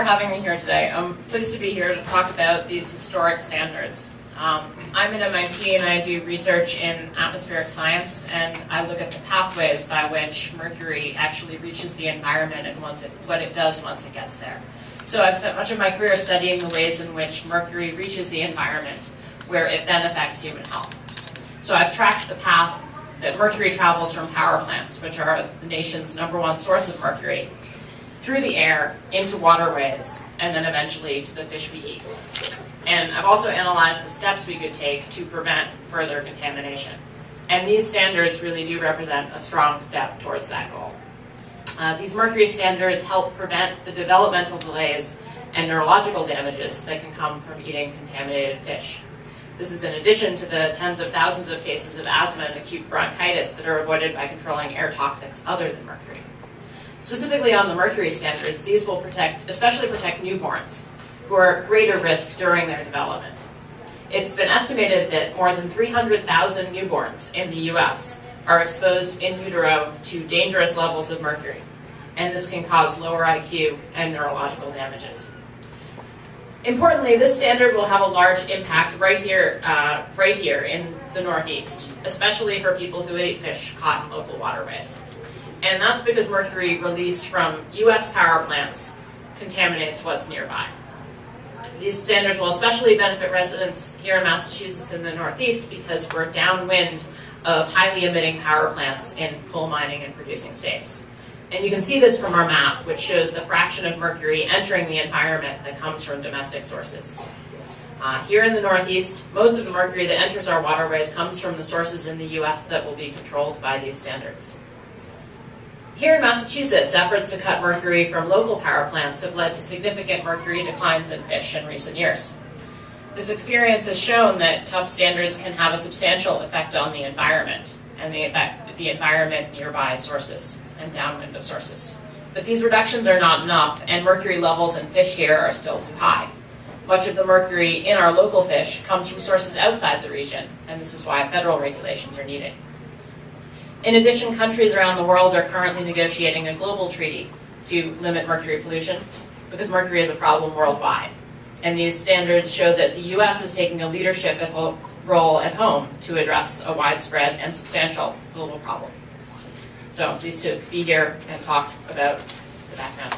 having me here today. I'm pleased to be here to talk about these historic standards. I'm at MIT and I do research in atmospheric science, and I look at the pathways by which mercury actually reaches the environment and what it does once it gets there. So I've spent much of my career studying the ways in which mercury reaches the environment, where it then affects human health. So I've tracked the path that mercury travels from power plants, which are the nation's #1 source of mercury, through the air, into waterways, and then eventually to the fish we eat. And I've also analyzed the steps we could take to prevent further contamination. And these standards really do represent a strong step towards that goal. These mercury standards help prevent the developmental delays and neurological damages that can come from eating contaminated fish. This is in addition to the tens of thousands of cases of asthma and acute bronchitis that are avoided by controlling air toxics other than mercury. Specifically on the mercury standards, these will especially protect newborns, who are at greater risk during their development. It's been estimated that more than 300,000 newborns in the US are exposed in utero to dangerous levels of mercury, and this can cause lower IQ and neurological damages. Importantly, this standard will have a large impact right here in the Northeast, especially for people who eat fish caught in local waterways. And that's because mercury released from US power plants contaminates what's nearby. These standards will especially benefit residents here in Massachusetts in the Northeast because we're downwind of highly emitting power plants in coal mining and producing states. And you can see this from our map, which shows the fraction of mercury entering the environment that comes from domestic sources. Here in the Northeast, most of the mercury that enters our waterways comes from the sources in the US that will be controlled by these standards. Here in Massachusetts, efforts to cut mercury from local power plants have led to significant mercury declines in fish in recent years. This experience has shown that tough standards can have a substantial effect on the environment and the environment nearby sources and downwind of sources. But these reductions are not enough, and mercury levels in fish here are still too high. Much of the mercury in our local fish comes from sources outside the region, and this is why federal regulations are needed. In addition, countries around the world are currently negotiating a global treaty to limit mercury pollution because mercury is a problem worldwide. And these standards show that the US is taking a leadership role at home to address a widespread and substantial global problem. So I'm pleased to be here and talk about the background.